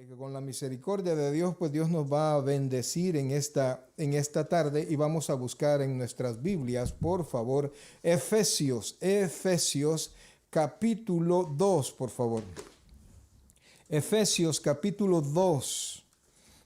Que con la misericordia de Dios, pues Dios nos va a bendecir en esta tarde y vamos a buscar en nuestras Biblias, por favor, Efesios capítulo 2, por favor. Efesios capítulo 2.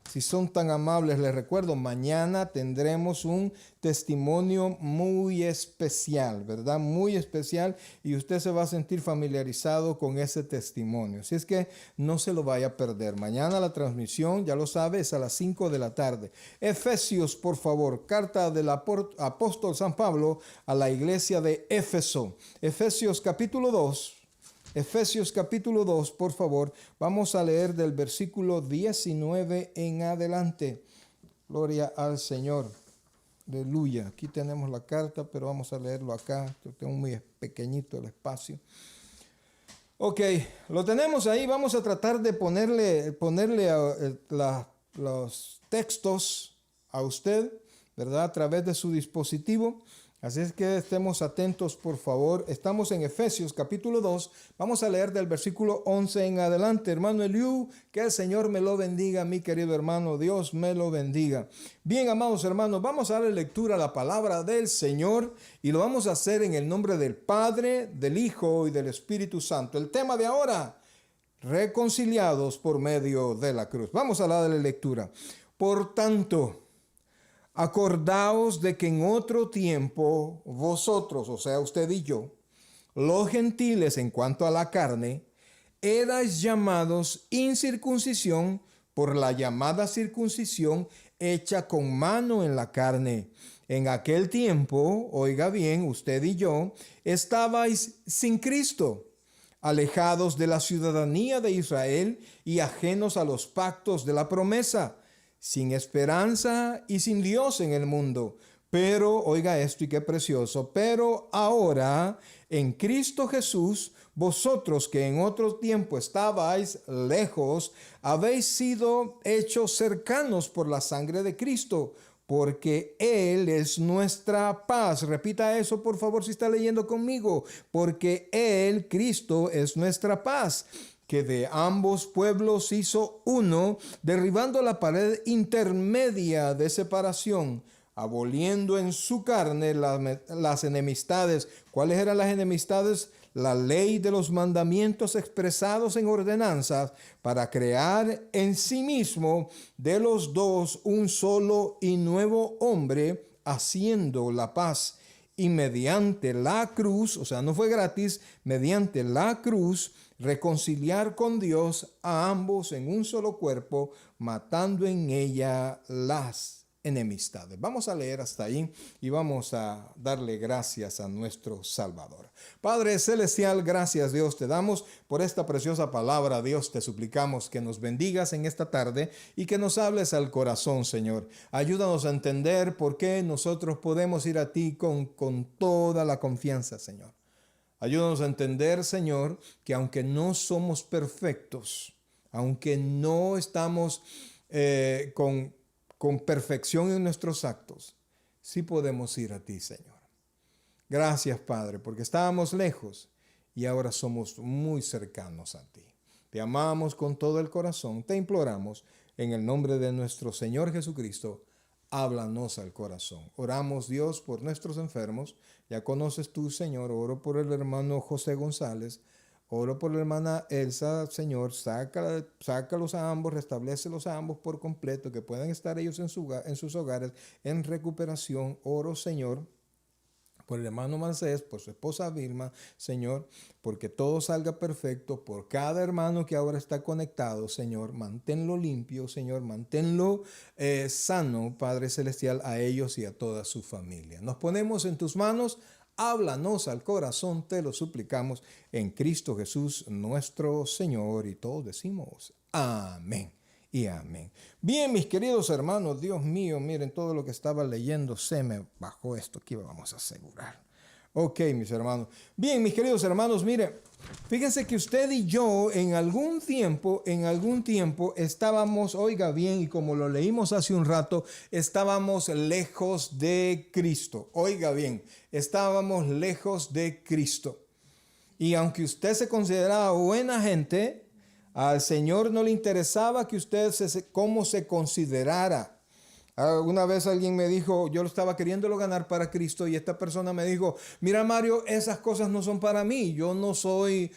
Si son tan amables, les recuerdo, mañana tendremos un testimonio muy especial, ¿verdad? Muy especial, y usted se va a sentir familiarizado con ese testimonio. Así es que no se lo vaya a perder. Mañana la transmisión, ya lo sabe, es a las 5 de la tarde. Efesios, por favor, carta del apóstol San Pablo a la iglesia de Éfeso. Efesios capítulo 2. Efesios capítulo 2, por favor, vamos a leer del versículo 19 en adelante. Gloria al Señor. Aleluya. Aquí tenemos la carta, pero vamos a leerlo acá. Tengo muy pequeñito el espacio. Ok, lo tenemos ahí. Vamos a tratar de ponerle los textos a usted, ¿verdad? A través de su dispositivo. Así es que estemos atentos, por favor. Estamos en Efesios capítulo 2. Vamos a leer del versículo 11 en adelante. Hermano Eliú, que el Señor me lo bendiga, mi querido hermano. Dios me lo bendiga. Bien, amados hermanos, vamos a darle lectura a la palabra del Señor y lo vamos a hacer en el nombre del Padre, del Hijo y del Espíritu Santo. El tema de ahora, reconciliados por medio de la cruz. Vamos a darle lectura. Por tanto, acordaos de que en otro tiempo vosotros, o sea, usted y yo, los gentiles en cuanto a la carne, erais llamados incircuncisión por la llamada circuncisión hecha con mano en la carne. En aquel tiempo, oiga bien, usted y yo, estabais sin Cristo, alejados de la ciudadanía de Israel y ajenos a los pactos de la promesa, sin esperanza y sin Dios en el mundo. Pero, oiga esto y qué precioso, pero ahora en Cristo Jesús, vosotros que en otro tiempo estabais lejos, habéis sido hechos cercanos por la sangre de Cristo, porque Él es nuestra paz. Repita eso, por favor, si está leyendo conmigo. Porque Él, Cristo, es nuestra paz, que de ambos pueblos hizo uno, derribando la pared intermedia de separación, aboliendo en su carne las enemistades. ¿Cuáles eran las enemistades? La ley de los mandamientos expresados en ordenanzas, para crear en sí mismo de los dos un solo y nuevo hombre, haciendo la paz. Y mediante la cruz, o sea, no fue gratis, mediante la cruz, reconciliar con Dios a ambos en un solo cuerpo, matando en ella las enemistades. Vamos a leer hasta ahí y vamos a darle gracias a nuestro Salvador. Padre Celestial, gracias Dios te damos por esta preciosa palabra. Dios, te suplicamos que nos bendigas en esta tarde y que nos hables al corazón, Señor. Ayúdanos a entender por qué nosotros podemos ir a ti con toda la confianza, Señor. Ayúdanos a entender, Señor, que aunque no somos perfectos, aunque no estamos con perfección en nuestros actos, sí podemos ir a ti, Señor. Gracias, Padre, porque estábamos lejos y ahora somos muy cercanos a ti. Te amamos con todo el corazón, te imploramos en el nombre de nuestro Señor Jesucristo. Háblanos al corazón. Oramos, Dios, por nuestros enfermos. Ya conoces tú, Señor. Oro por el hermano José González. Oro por la hermana Elsa, Señor. Sácalos a ambos, restablécelos a ambos por completo, que puedan estar ellos en sus hogares en recuperación. Oro, Señor, por el hermano Marcés, por su esposa Vilma, Señor, porque todo salga perfecto, por cada hermano que ahora está conectado, Señor, manténlo limpio, Señor, manténlo sano, Padre Celestial, a ellos y a toda su familia. Nos ponemos en tus manos, háblanos al corazón, te lo suplicamos, en Cristo Jesús, nuestro Señor, y todos decimos, amén. Y amén. Bien, mis queridos hermanos, Dios mío, miren todo lo que estaba leyendo, se me bajó esto, aquí vamos a asegurar. Ok, mis hermanos. Bien, mis queridos hermanos, miren, fíjense que usted y yo en algún tiempo estábamos, oiga bien, y como lo leímos hace un rato, estábamos lejos de Cristo. Oiga bien, estábamos lejos de Cristo. Y aunque usted se consideraba buena gente, Al Señor no le interesaba que usted cómo se considerara. Una vez alguien me dijo, yo lo estaba queriéndolo ganar para Cristo y esta persona me dijo, mira Mario, esas cosas no son para mí, yo no soy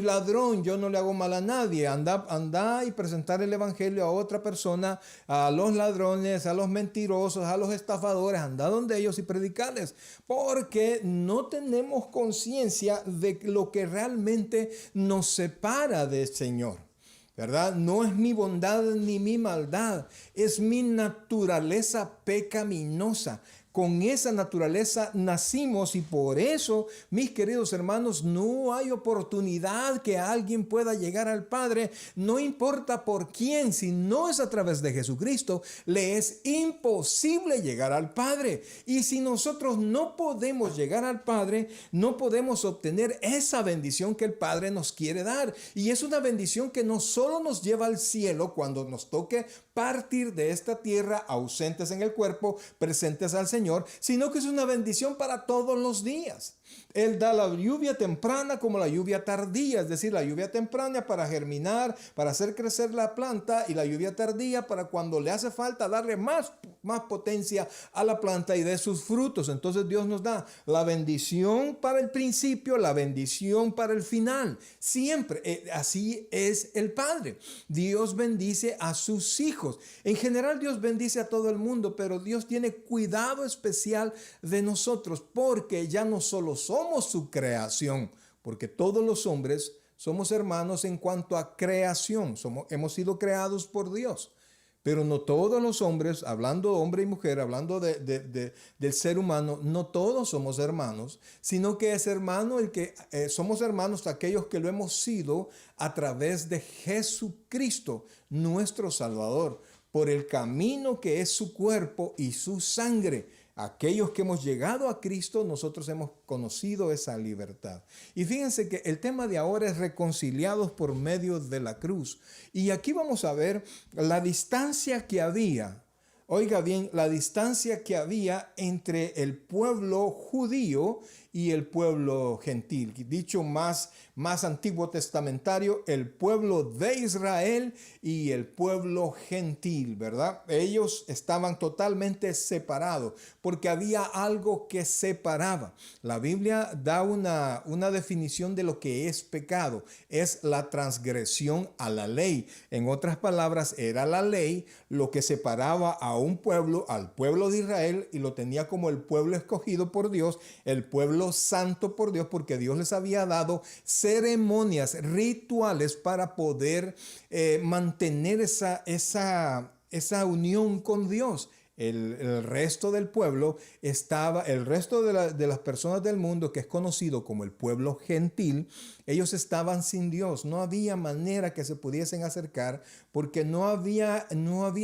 ladrón, yo no le hago mal a nadie, anda y presentar el evangelio a otra persona, a los ladrones, a los mentirosos, a los estafadores, anda donde ellos y predicarles, porque no tenemos conciencia de lo que realmente nos separa del Señor. ¿Verdad? No es mi bondad ni mi maldad, es mi naturaleza pecaminosa. Con esa naturaleza nacimos y por eso, mis queridos hermanos, no hay oportunidad que alguien pueda llegar al Padre, no importa por quién, si no es a través de Jesucristo, le es imposible llegar al Padre. Y si nosotros no podemos llegar al Padre, no podemos obtener esa bendición que el Padre nos quiere dar. Y es una bendición que no solo nos lleva al cielo cuando nos toque partir de esta tierra ausentes en el cuerpo, presentes al Señor, sino que es una bendición para todos los días. Él da la lluvia temprana como la lluvia tardía, es decir, la lluvia temprana para germinar, para hacer crecer la planta, y la lluvia tardía para cuando le hace falta darle más potencia a la planta y de sus frutos. Entonces Dios nos da la bendición para el principio, la bendición para el final. Siempre, así es el Padre. Dios bendice a sus hijos. En general Dios bendice a todo el mundo, pero Dios tiene cuidado especial de nosotros porque ya no solo somos su creación, porque todos los hombres somos hermanos en cuanto a creación, hemos sido creados por Dios, pero no todos los hombres, hablando hombre y mujer, hablando del ser humano, no todos somos hermanos, sino que es hermano somos hermanos aquellos que lo hemos sido a través de Jesucristo, nuestro Salvador, por el camino que es su cuerpo y su sangre. Aquellos que hemos llegado a Cristo, nosotros hemos conocido esa libertad. Y fíjense que el tema de ahora es reconciliados por medio de la cruz. Y aquí vamos a ver la distancia que había. Oiga bien, la distancia que había entre el pueblo judío y el pueblo gentil. Dicho más antiguo testamentario, el pueblo de Israel y el pueblo gentil, ¿verdad? Ellos estaban totalmente separados porque había algo que separaba. La Biblia da una definición de lo que es pecado. Es la transgresión a la ley. En otras palabras, era la ley lo que separaba a un pueblo, al pueblo de Israel, y lo tenía como el pueblo escogido por Dios, el pueblo santo por Dios, porque Dios les había dado ceremonias, rituales para poder mantener esa unión con Dios. El resto del pueblo el resto de las personas del mundo, que es conocido como el pueblo gentil, ellos estaban sin Dios. No había manera que se pudiesen acercar porque no había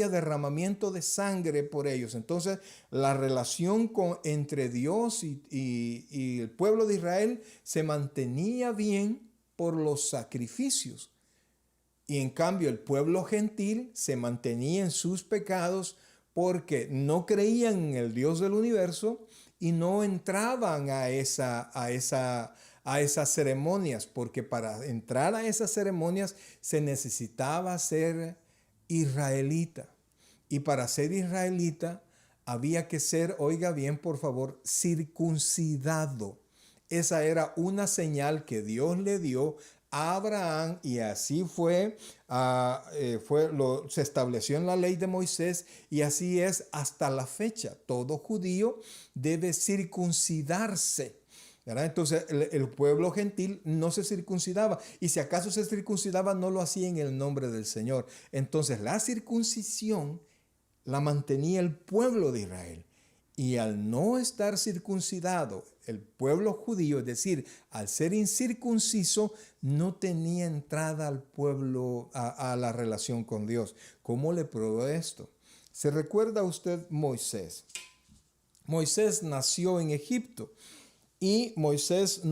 derramamiento de sangre por ellos. Entonces, la relación entre Dios y el pueblo de Israel se mantenía bien por los sacrificios. Y en cambio, el pueblo gentil se mantenía en sus pecados porque no creían en el Dios del universo y no entraban a esas ceremonias, porque para entrar a esas ceremonias se necesitaba ser israelita. Y para ser israelita había que ser, oiga bien por favor, circuncidado. Esa era una señal que Dios le dio a Abraham, y así se estableció en la ley de Moisés, y así es hasta la fecha. Todo judío debe circuncidarse, ¿verdad? Entonces el pueblo gentil no se circuncidaba, y si acaso se circuncidaba no lo hacía en el nombre del Señor. Entonces la circuncisión la mantenía el pueblo de Israel. Y al no estar circuncidado el pueblo judío, es decir, al ser incircunciso, no tenía entrada al pueblo a la relación con Dios. ¿Cómo le probó esto? ¿Se recuerda usted Moisés? Moisés nació en Egipto y Moisés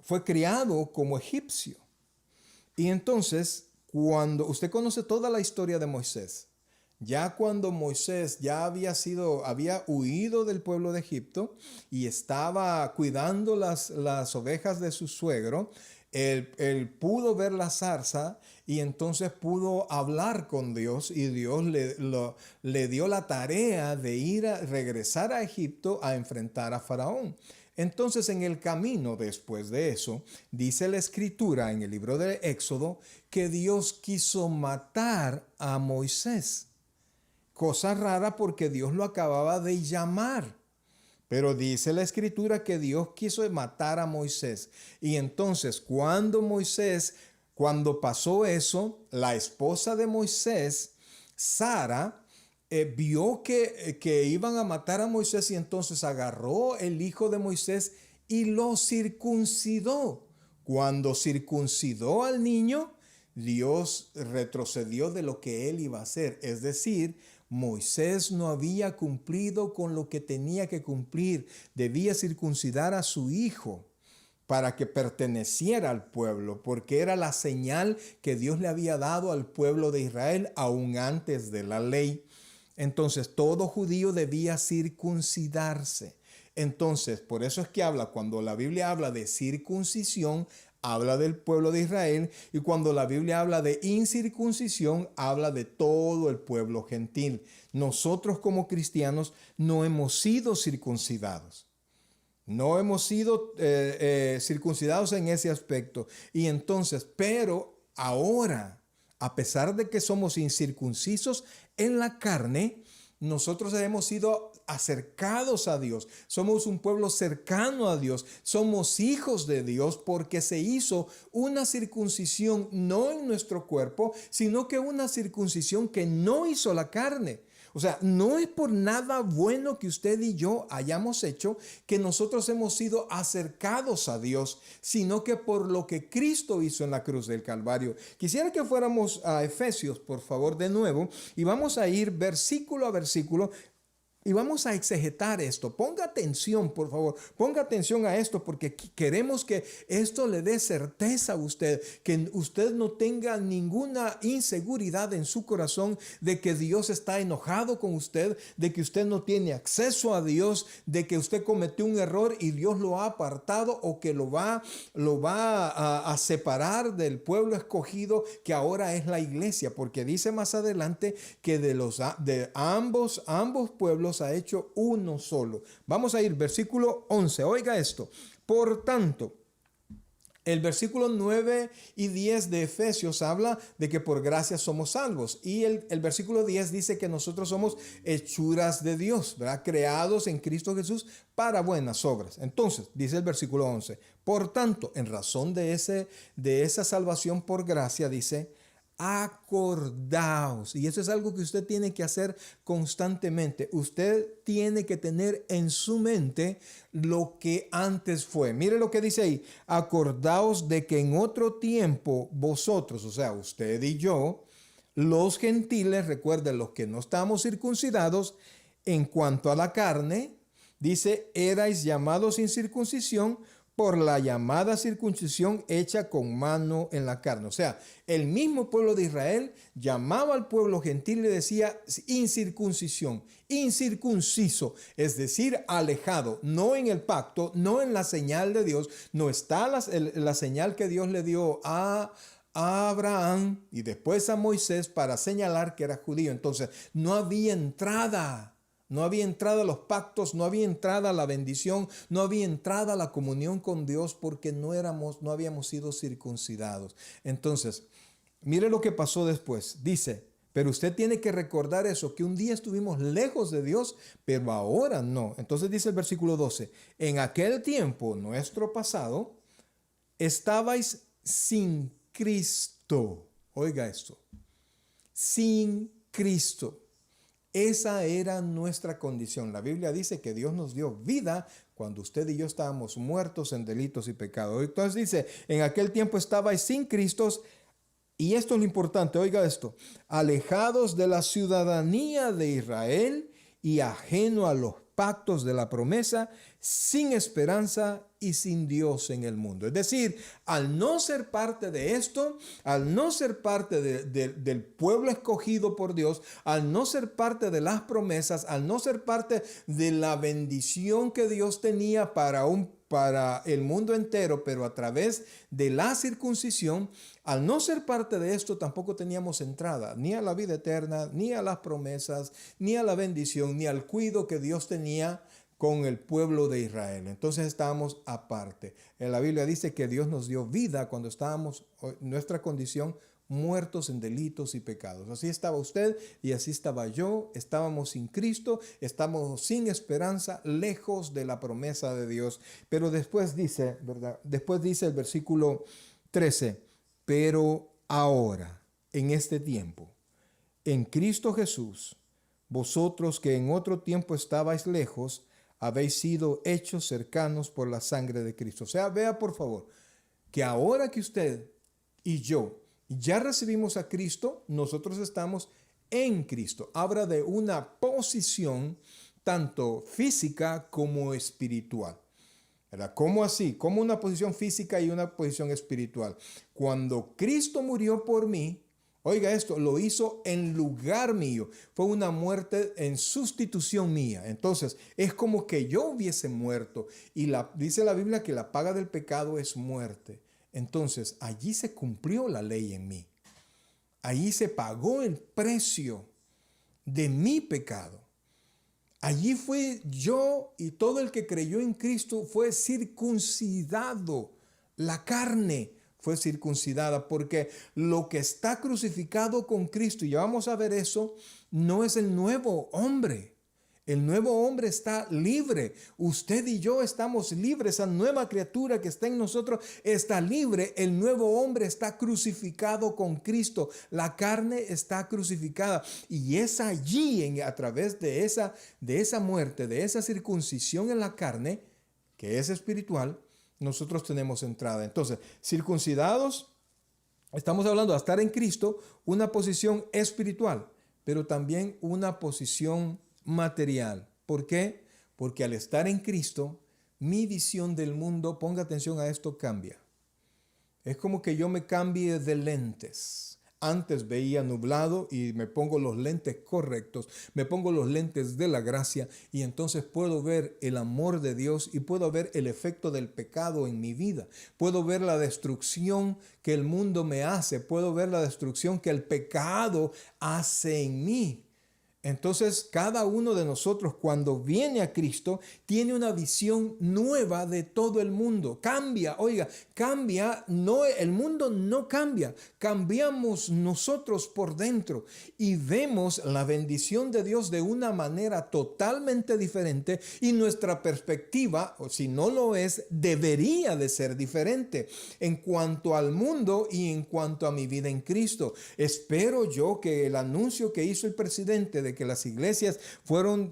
fue criado como egipcio. Y entonces, cuando usted conoce toda la historia de Moisés, ya cuando Moisés ya había huido del pueblo de Egipto y estaba cuidando las ovejas de su suegro, Él pudo ver la zarza y entonces pudo hablar con Dios y Dios le dio la tarea de regresar a Egipto a enfrentar a Faraón. Entonces en el camino después de eso, dice la escritura en el libro de Éxodo que Dios quiso matar a Moisés. Cosa rara porque Dios lo acababa de llamar. Pero dice la escritura que Dios quiso matar a Moisés. Y entonces cuando pasó eso, la esposa de Moisés, Sara, vio que iban a matar a Moisés y entonces agarró el hijo de Moisés y lo circuncidó. Cuando circuncidó al niño, Dios retrocedió de lo que él iba a hacer. Es decir, Moisés no había cumplido con lo que tenía que cumplir. Debía circuncidar a su hijo para que perteneciera al pueblo, porque era la señal que Dios le había dado al pueblo de Israel aún antes de la ley. Entonces, todo judío debía circuncidarse. Entonces, por eso es que cuando la Biblia habla de circuncisión, habla del pueblo de Israel, y cuando la Biblia habla de incircuncisión, habla de todo el pueblo gentil. Nosotros como cristianos no hemos sido circuncidados. No hemos sido circuncidados en ese aspecto. Y entonces, pero ahora, a pesar de que somos incircuncisos en la carne, nosotros hemos sido acercados a Dios. Somos un pueblo cercano a Dios. Somos hijos de Dios porque se hizo una circuncisión no en nuestro cuerpo, sino que una circuncisión que no hizo la carne. O sea, no es por nada bueno que usted y yo hayamos hecho que nosotros hemos sido acercados a Dios, sino que por lo que Cristo hizo en la cruz del Calvario. Quisiera que fuéramos a Efesios, por favor, de nuevo, y vamos a ir versículo a versículo. Y vamos a exegetar esto. Ponga atención, por favor. Ponga atención a esto porque queremos que esto le dé certeza a usted, que usted no tenga ninguna inseguridad en su corazón de que Dios está enojado con usted, de que usted no tiene acceso a Dios, de que usted cometió un error y Dios lo ha apartado o que lo va a separar del pueblo escogido que ahora es la iglesia, porque dice más adelante que de ambos pueblos ha hecho uno solo. Vamos a ir versículo 11. Oiga esto. Por tanto, el versículo 9 y 10 de Efesios habla de que por gracia somos salvos. Y el versículo 10 dice que nosotros somos hechuras de Dios, ¿verdad? Creados en Cristo Jesús para buenas obras. Entonces, dice el versículo 11. Por tanto, en razón de esa salvación por gracia, dice, acordaos. Y eso es algo que usted tiene que hacer constantemente. Usted tiene que tener en su mente lo que antes fue. Mire lo que dice ahí. Acordaos de que en otro tiempo vosotros, o sea, usted y yo, los gentiles, recuerden, los que no estamos circuncidados, en cuanto a la carne, dice, erais llamados sin circuncisión por la llamada circuncisión hecha con mano en la carne. O sea, el mismo pueblo de Israel llamaba al pueblo gentil y le decía incircuncisión, incircunciso, es decir, alejado, no en el pacto, no en la señal de Dios, no está la señal que Dios le dio a Abraham y después a Moisés para señalar que era judío. Entonces, no había entrada. No había entrada a los pactos, no había entrada a la bendición, no había entrada a la comunión con Dios porque no habíamos sido circuncidados. Entonces, mire lo que pasó después. Dice, pero usted tiene que recordar eso, que un día estuvimos lejos de Dios, pero ahora no. Entonces dice el versículo 12, en aquel tiempo, nuestro pasado, estabais sin Cristo. Oiga esto, sin Cristo. Esa era nuestra condición. La Biblia dice que Dios nos dio vida cuando usted y yo estábamos muertos en delitos y pecados. Entonces dice, en aquel tiempo estabais sin Cristo, y esto es lo importante, oiga esto, alejados de la ciudadanía de Israel y ajeno a los pactos de la promesa, sin esperanza y sin Dios en el mundo. Es decir, al no ser parte de esto, al no ser parte del pueblo escogido por Dios, al no ser parte de las promesas, al no ser parte de la bendición que Dios tenía para un para el mundo entero, pero a través de la circuncisión, al no ser parte de esto, tampoco teníamos entrada ni a la vida eterna, ni a las promesas, ni a la bendición, ni al cuidado que Dios tenía con el pueblo de Israel. Entonces estábamos aparte. En la Biblia dice que Dios nos dio vida cuando estábamos en nuestra condición muertos en delitos y pecados. Así estaba usted y así estaba yo. Estábamos sin Cristo, estábamos sin esperanza, lejos de la promesa de Dios. Pero después dice, ¿verdad? Después dice el versículo 13, pero ahora, en este tiempo, en Cristo Jesús, vosotros que en otro tiempo estabais lejos, habéis sido hechos cercanos por la sangre de Cristo. O sea, vea por favor, que ahora que usted y yo ya recibimos a Cristo, nosotros estamos en Cristo. Habla de una posición tanto física como espiritual. ¿Verdad? ¿Cómo así? Como una posición física y una posición espiritual. Cuando Cristo murió por mí, oiga esto, lo hizo en lugar mío. Fue una muerte en sustitución mía. Entonces, es como que yo hubiese muerto. Y dice la Biblia que la paga del pecado es muerte. Entonces, allí se cumplió la ley en mí. Allí se pagó el precio de mi pecado. Allí fue yo y todo el que creyó en Cristo fue circuncidado. La carne fue circuncidada porque lo que está crucificado con Cristo, y ya vamos a ver eso, no es el nuevo hombre. El nuevo hombre está libre. Usted y yo estamos libres. Esa nueva criatura que está en nosotros está libre. El nuevo hombre está crucificado con Cristo. La carne está crucificada. Y es allí, a través de esa muerte, de esa circuncisión en la carne, que es espiritual, nosotros tenemos entrada. Entonces, circuncidados, estamos hablando de estar en Cristo, una posición espiritual, pero también una posición material. ¿Por qué? Porque al estar en Cristo, mi visión del mundo, ponga atención a esto, cambia. Es como que yo me cambie de lentes. Antes veía nublado y me pongo los lentes correctos, me pongo los lentes de la gracia y entonces puedo ver el amor de Dios y puedo ver el efecto del pecado en mi vida. Puedo ver la destrucción que el mundo me hace, puedo ver la destrucción que el pecado hace en mí. Entonces, cada uno de nosotros cuando viene a Cristo tiene una visión nueva de todo el mundo. Cambia, oiga, cambia, no, el mundo no cambia, cambiamos nosotros por dentro y vemos la bendición de Dios de una manera totalmente diferente y nuestra perspectiva, o si no lo es, debería de ser diferente en cuanto al mundo y en cuanto a mi vida en Cristo. Espero yo que el anuncio que hizo el presidente de que las iglesias fueron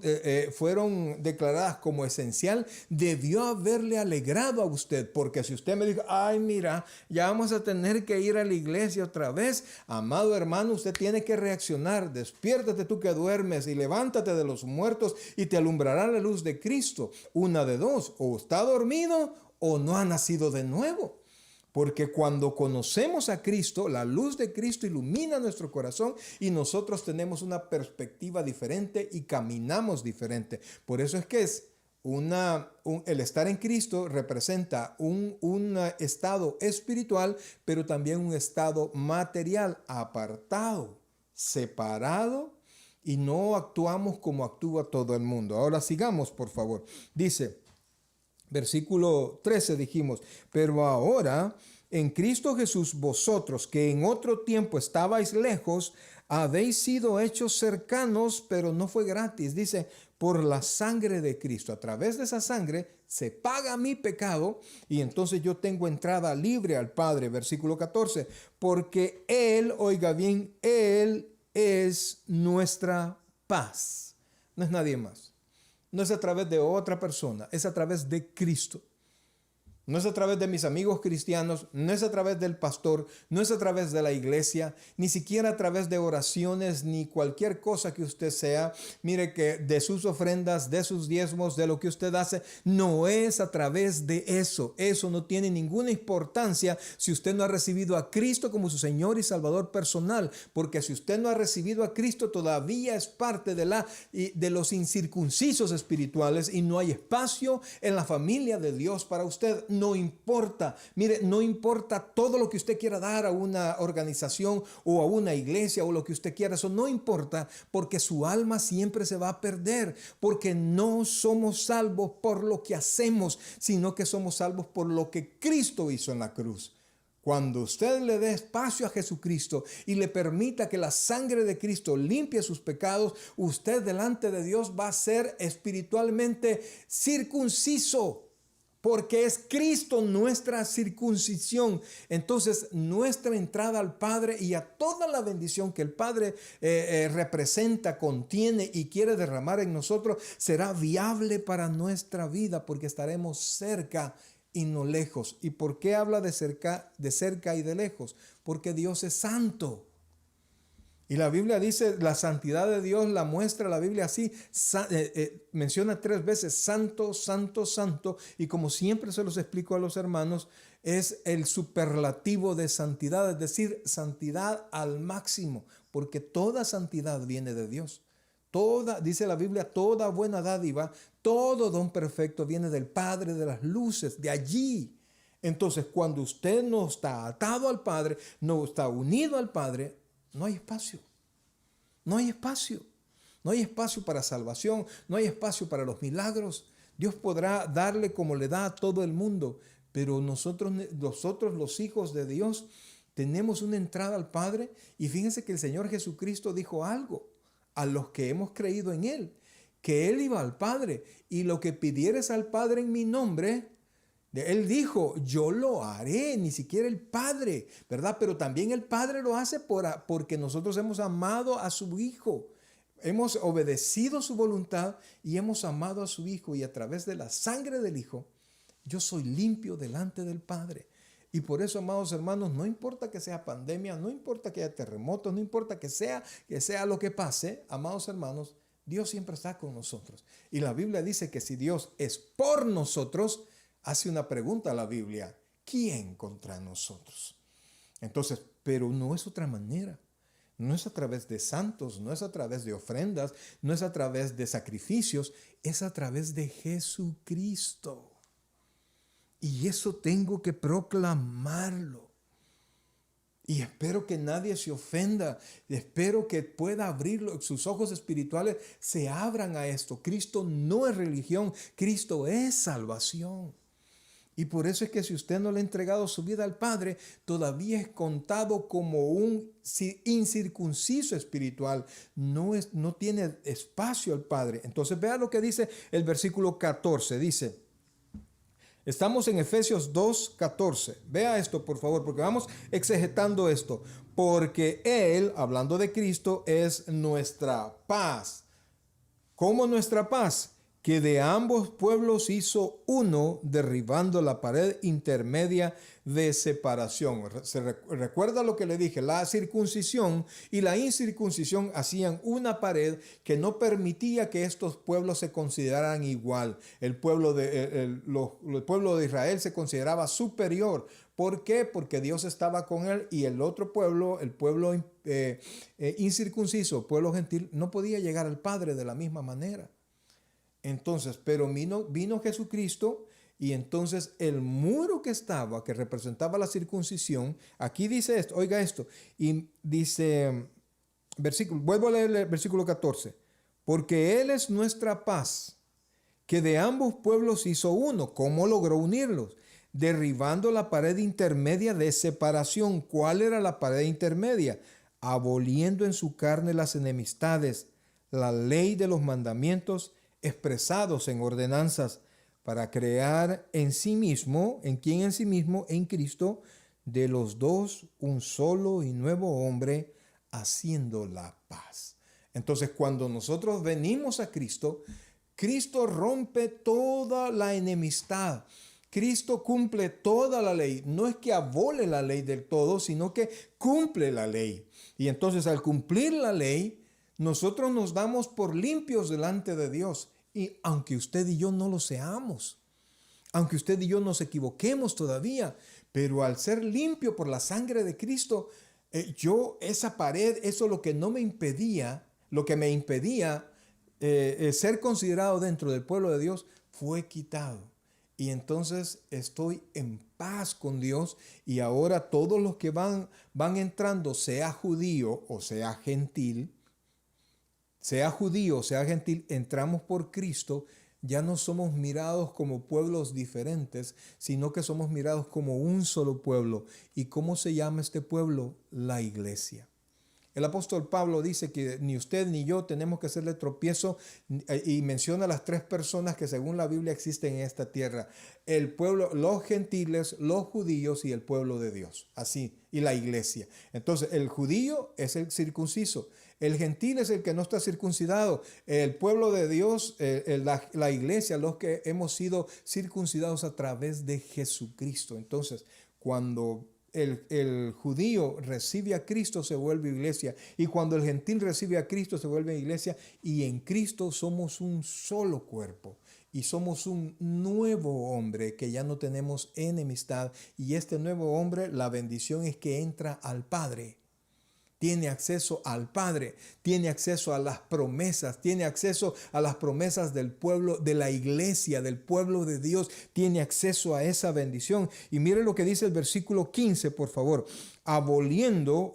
declaradas como esencial, debió haberle alegrado a usted, porque si usted me dijo, ay mira, ya vamos a tener que ir a la iglesia otra vez, amado hermano, usted tiene que reaccionar, despiértate tú que duermes y levántate de los muertos y te alumbrará la luz de Cristo. Una de dos, o está dormido o no ha nacido de nuevo. Porque cuando conocemos a Cristo, la luz de Cristo ilumina nuestro corazón y nosotros tenemos una perspectiva diferente y caminamos diferente. Por eso es que el estar en Cristo representa un estado espiritual, pero también un estado material, apartado, separado, y no actuamos como actúa todo el mundo. Ahora sigamos, por favor. Dice, versículo 13 dijimos, pero ahora en Cristo Jesús vosotros que en otro tiempo estabais lejos, habéis sido hechos cercanos, pero no fue gratis. Dice, por la sangre de Cristo. A través de esa sangre se paga mi pecado y entonces yo tengo entrada libre al Padre. Versículo 14, porque Él, oiga bien, Él es nuestra paz. No es nadie más. No es a través de otra persona, es a través de Cristo. No es a través de mis amigos cristianos, no es a través del pastor, no es a través de la iglesia, ni siquiera a través de oraciones, ni cualquier cosa que usted sea. Mire que de sus ofrendas, de sus diezmos, de lo que usted hace, no es a través de eso. Eso no tiene ninguna importancia si usted no ha recibido a Cristo como su Señor y Salvador personal, porque si usted no ha recibido a Cristo, todavía es parte de los incircuncisos espirituales y no hay espacio en la familia de Dios para usted. No importa, mire, no importa todo lo que usted quiera dar a una organización o a una iglesia o lo que usted quiera, eso no importa, porque su alma siempre se va a perder, porque no somos salvos por lo que hacemos, sino que somos salvos por lo que Cristo hizo en la cruz. Cuando usted le dé espacio a Jesucristo y le permita que la sangre de Cristo limpie sus pecados, usted delante de Dios va a ser espiritualmente circunciso. Porque es Cristo nuestra circuncisión. Entonces nuestra entrada al Padre y a toda la bendición que el Padre representa, contiene y quiere derramar en nosotros será viable para nuestra vida porque estaremos cerca y no lejos. ¿Y por qué habla de cerca y de lejos? Porque Dios es santo. Y la Biblia dice, la santidad de Dios la muestra la Biblia así, menciona 3 veces santo, santo, santo, y como siempre se los explico a los hermanos, es el superlativo de santidad, es decir, santidad al máximo, porque toda santidad viene de Dios. Toda, dice la Biblia, toda buena dádiva, todo don perfecto viene del Padre de las luces, de allí. Entonces, cuando usted no está atado al Padre, no está unido al Padre, no hay espacio, no hay espacio, no hay espacio para salvación, no hay espacio para los milagros. Dios podrá darle como le da a todo el mundo, pero nosotros los hijos de Dios tenemos una entrada al Padre y fíjense que el Señor Jesucristo dijo algo a los que hemos creído en Él, que Él iba al Padre y lo que pidieres al Padre en mi nombre, Él dijo, yo lo haré, ni siquiera el Padre, ¿verdad? Pero también el Padre lo hace porque nosotros hemos amado a su Hijo. Hemos obedecido su voluntad y hemos amado a su Hijo. Y a través de la sangre del Hijo, yo soy limpio delante del Padre. Y por eso, amados hermanos, no importa que sea pandemia, no importa que haya terremotos, no importa que sea lo que pase, amados hermanos, Dios siempre está con nosotros. Y la Biblia dice que si Dios es por nosotros, hace una pregunta a la Biblia, ¿quién contra nosotros? Entonces, pero no es otra manera. No es a través de santos, no es a través de ofrendas, no es a través de sacrificios, es a través de Jesucristo. Y eso tengo que proclamarlo. Y espero que nadie se ofenda. Espero que pueda abrirlo, sus ojos espirituales se abran a esto. Cristo no es religión, Cristo es salvación. Y por eso es que si usted no le ha entregado su vida al Padre, todavía es contado como un incircunciso espiritual. No tiene espacio al Padre. Entonces vea lo que dice el versículo 14. Dice, estamos en Efesios 2:14. Vea esto, por favor, porque vamos exegetando esto. Porque Él, hablando de Cristo, es nuestra paz. ¿Cómo nuestra paz? Que de ambos pueblos hizo uno, derribando la pared intermedia de separación. Recuerda lo que le dije, la circuncisión y la incircuncisión hacían una pared que no permitía que estos pueblos se consideraran igual. El pueblo de Israel se consideraba superior. ¿Por qué? Porque Dios estaba con él y el otro pueblo, el pueblo incircunciso, pueblo gentil, no podía llegar al Padre de la misma manera. Entonces, pero vino Jesucristo y entonces el muro que representaba la circuncisión, aquí dice esto, oiga esto, y dice, vuelvo a leer el versículo 14, porque Él es nuestra paz, que de ambos pueblos hizo uno. ¿Cómo logró unirlos? Derribando la pared intermedia de separación. ¿Cuál era la pared intermedia? Aboliendo en su carne las enemistades, la ley de los mandamientos expresados en ordenanzas, para crear en sí mismo, en Cristo, de los dos un solo y nuevo hombre, haciendo la paz. Entonces, cuando nosotros venimos a Cristo, Cristo rompe toda la enemistad. Cristo cumple toda la ley. No es que abole la ley del todo, sino que cumple la ley. Y entonces al cumplir la ley, nosotros nos damos por limpios delante de Dios. Y aunque usted y yo no lo seamos, aunque usted y yo nos equivoquemos todavía, pero al ser limpio por la sangre de Cristo, esa pared, eso lo que no me impedía, lo que me impedía ser considerado dentro del pueblo de Dios, fue quitado. Y entonces estoy en paz con Dios, y ahora todos los que van entrando, sea judío o sea gentil, entramos por Cristo. Ya no somos mirados como pueblos diferentes, sino que somos mirados como un solo pueblo. ¿Y cómo se llama este pueblo? La iglesia. El apóstol Pablo dice que ni usted ni yo tenemos que hacerle tropiezo, y menciona las tres personas que según la Biblia existen en esta tierra: el pueblo, los gentiles, los judíos y el pueblo de Dios. Así, y la iglesia. Entonces, el judío es el circunciso, el gentil es el que no está circuncidado, el pueblo de Dios, la iglesia, los que hemos sido circuncidados a través de Jesucristo. Entonces, cuando el judío recibe a Cristo, se vuelve iglesia, y cuando el gentil recibe a Cristo, se vuelve iglesia, y en Cristo somos un solo cuerpo y somos un nuevo hombre, que ya no tenemos enemistad. Y este nuevo hombre, la bendición es que entra al Padre. Tiene acceso al Padre, tiene acceso a las promesas, tiene acceso a las promesas del pueblo, de la iglesia, del pueblo de Dios, tiene acceso a esa bendición. Y mire lo que dice el versículo 15, por favor: aboliendo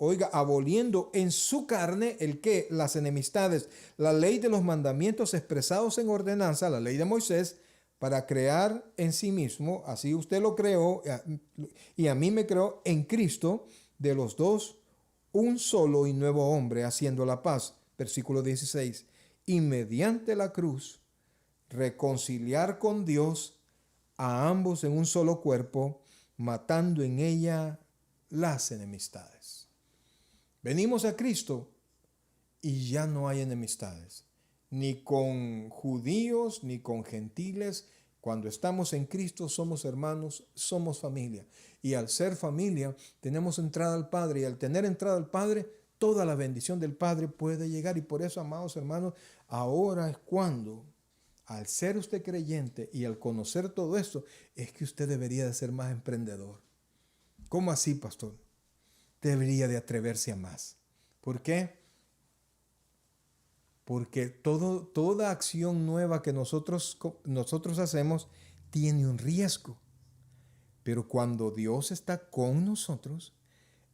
en su carne el que, las enemistades, la ley de los mandamientos expresados en ordenanza, la ley de Moisés, para crear en sí mismo, así usted lo creó y a mí me creó en Cristo, de los dos un solo y nuevo hombre, haciendo la paz. Versículo 16. Y mediante la cruz reconciliar con Dios a ambos en un solo cuerpo, matando en ella las enemistades. Venimos a Cristo y ya no hay enemistades, ni con judíos, ni con gentiles. Cuando estamos en Cristo somos hermanos, somos familia. Y al ser familia tenemos entrada al Padre, y al tener entrada al Padre, toda la bendición del Padre puede llegar. Y por eso, amados hermanos, ahora es cuando, al ser usted creyente y al conocer todo esto, es que usted debería de ser más emprendedor. ¿Cómo así, pastor? Debería de atreverse a más. ¿Por qué? Porque toda acción nueva que nosotros hacemos tiene un riesgo. Pero cuando Dios está con nosotros,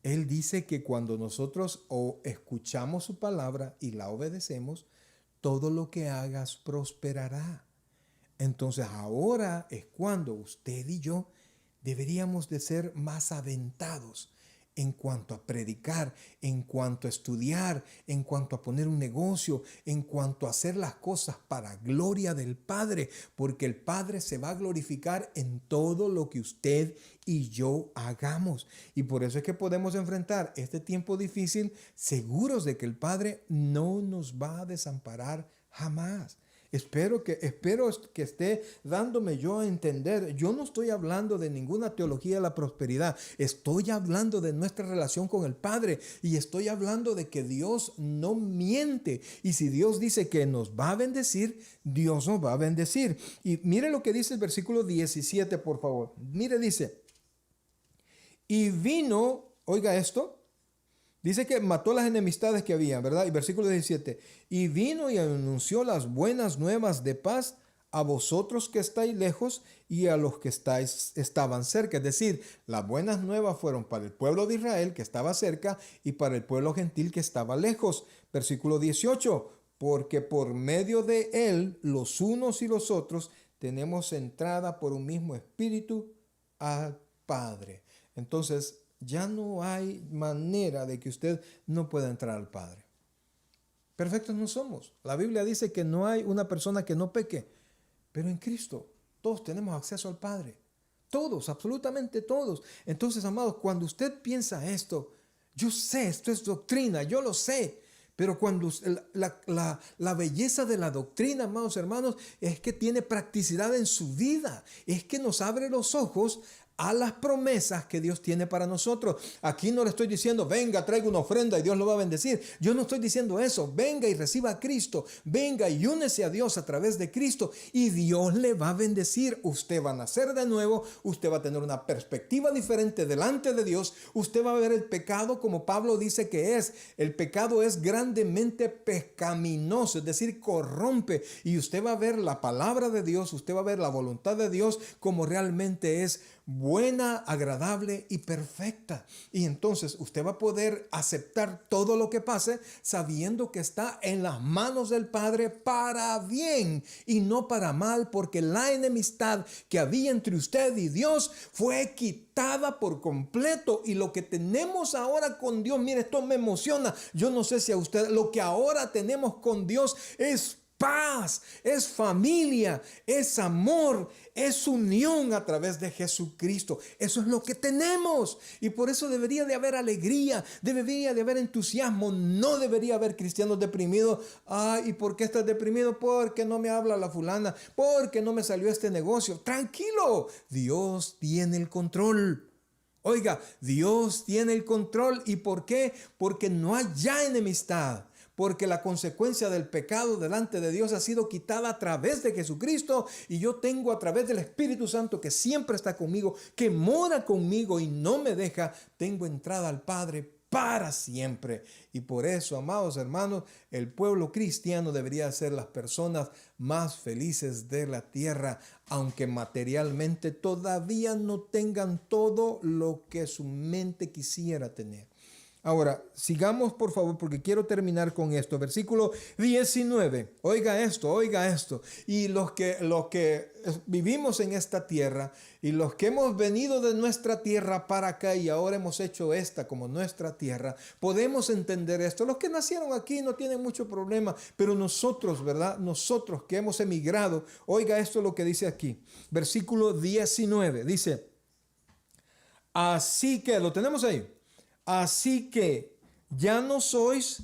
Él dice que cuando nosotros escuchamos su palabra y la obedecemos, todo lo que hagas prosperará. Entonces ahora es cuando usted y yo deberíamos de ser más aventados en cuanto a predicar, en cuanto a estudiar, en cuanto a poner un negocio, en cuanto a hacer las cosas para gloria del Padre, porque el Padre se va a glorificar en todo lo que usted y yo hagamos. Y por eso es que podemos enfrentar este tiempo difícil seguros de que el Padre no nos va a desamparar jamás. Espero que esté dándome yo a entender. Yo no estoy hablando de ninguna teología de la prosperidad. Estoy hablando de nuestra relación con el Padre, y estoy hablando de que Dios no miente. Y si Dios dice que nos va a bendecir, Dios nos va a bendecir. Y mire lo que dice el versículo 17, por favor. Mire, dice: y vino, oiga esto, dice que mató las enemistades que había, ¿verdad? Y versículo 17. Y vino y anunció las buenas nuevas de paz a vosotros que estáis lejos y a los que estaban cerca. Es decir, las buenas nuevas fueron para el pueblo de Israel que estaba cerca y para el pueblo gentil que estaba lejos. Versículo 18. Porque por medio de él, los unos y los otros, tenemos entrada por un mismo espíritu al Padre. Entonces, ya no hay manera de que usted no pueda entrar al Padre. Perfectos no somos. La Biblia dice que no hay una persona que no peque, pero en Cristo todos tenemos acceso al Padre. Todos, absolutamente todos. Entonces, amados, cuando usted piensa esto, yo sé, esto es doctrina, yo lo sé, Pero cuando la belleza de la doctrina, amados hermanos, es que tiene practicidad en su vida, es que nos abre los ojos a las promesas que Dios tiene para nosotros. Aquí no le estoy diciendo, venga, traiga una ofrenda y Dios lo va a bendecir. Yo no estoy diciendo eso. Venga y reciba a Cristo. Venga y únese a Dios a través de Cristo y Dios le va a bendecir. Usted va a nacer de nuevo. Usted va a tener una perspectiva diferente delante de Dios. Usted va a ver el pecado como Pablo dice que es. El pecado es grandemente pecaminoso, es decir, corrompe. Y usted va a ver la palabra de Dios. Usted va a ver la voluntad de Dios como realmente es buena, agradable y perfecta. Y entonces usted va a poder aceptar todo lo que pase sabiendo que está en las manos del Padre para bien y no para mal, porque la enemistad que había entre usted y Dios fue quitada por completo. Y lo que tenemos ahora con Dios, mire, esto me emociona. Yo no sé si a usted, lo que ahora tenemos con Dios es paz, es familia, es amor, es unión a través de Jesucristo. Eso es lo que tenemos. Y por eso debería de haber alegría, debería de haber entusiasmo. No debería haber cristianos deprimidos. Ay, ¿y por qué estás deprimido? Porque no me habla la fulana, porque no me salió este negocio. Tranquilo, Dios tiene el control. Oiga, Dios tiene el control. ¿Y por qué? Porque no hay ya enemistad. Porque la consecuencia del pecado delante de Dios ha sido quitada a través de Jesucristo. Y yo tengo a través del Espíritu Santo que siempre está conmigo, que mora conmigo y no me deja, tengo entrada al Padre para siempre. Y por eso, amados hermanos, el pueblo cristiano debería ser las personas más felices de la tierra, aunque materialmente todavía no tengan todo lo que su mente quisiera tener. Ahora, sigamos por favor, porque quiero terminar con esto. Versículo 19. Oiga esto. Y los que vivimos en esta tierra y los que hemos venido de nuestra tierra para acá y ahora hemos hecho esta como nuestra tierra, podemos entender esto. Los que nacieron aquí no tienen mucho problema, pero nosotros, ¿verdad? Nosotros que hemos emigrado, oiga esto lo que dice aquí. Versículo 19. Dice, así que, ¿lo tenemos ahí? Así que ya no sois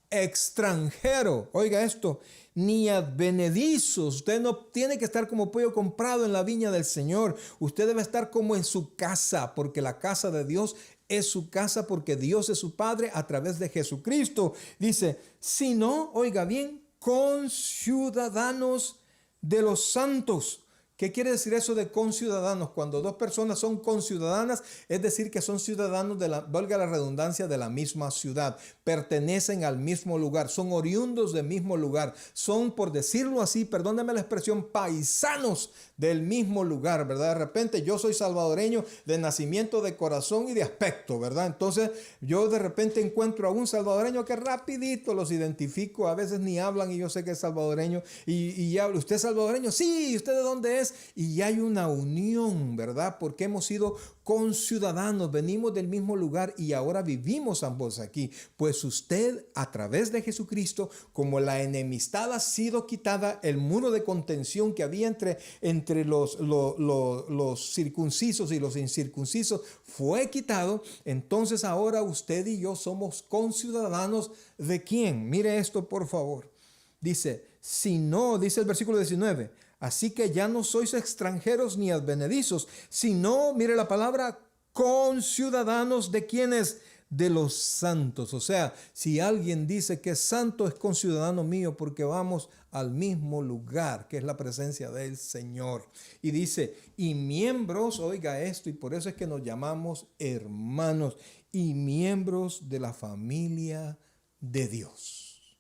extranjero, oiga esto, ni advenedizos. Usted no tiene que estar como pollo comprado en la viña del Señor. Usted debe estar como en su casa, porque la casa de Dios es su casa, porque Dios es su Padre a través de Jesucristo. Dice, sino, oiga bien, conciudadanos de los santos. ¿Qué quiere decir eso de conciudadanos? Cuando dos personas son conciudadanas, es decir que son ciudadanos valga la redundancia, de la misma ciudad, pertenecen al mismo lugar, son oriundos del mismo lugar, son, por decirlo así, perdónenme la expresión, paisanos del mismo lugar, ¿verdad? De repente yo soy salvadoreño de nacimiento, de corazón y de aspecto, ¿verdad? Entonces yo de repente encuentro a un salvadoreño que rapidito los identifico, a veces ni hablan y yo sé que es salvadoreño y hablo, ¿usted es salvadoreño? Sí, ¿usted de dónde es? Y hay una unión, ¿verdad? Porque hemos sido conciudadanos, venimos del mismo lugar y ahora vivimos ambos aquí. Pues usted, a través de Jesucristo, como la enemistad ha sido quitada, el muro de contención que había entre los circuncisos y los incircuncisos fue quitado. Entonces ahora usted y yo somos conciudadanos ¿de quién? Mire esto, por favor. Dice, si no, dice el versículo 19, así que ya no sois extranjeros ni advenedizos, sino, mire la palabra, conciudadanos de quienes, de los santos. O sea, si alguien dice que es santo, es conciudadano mío, porque vamos al mismo lugar, que es la presencia del Señor. Y dice, y miembros, oiga esto, y por eso es que nos llamamos hermanos, y miembros de la familia de Dios.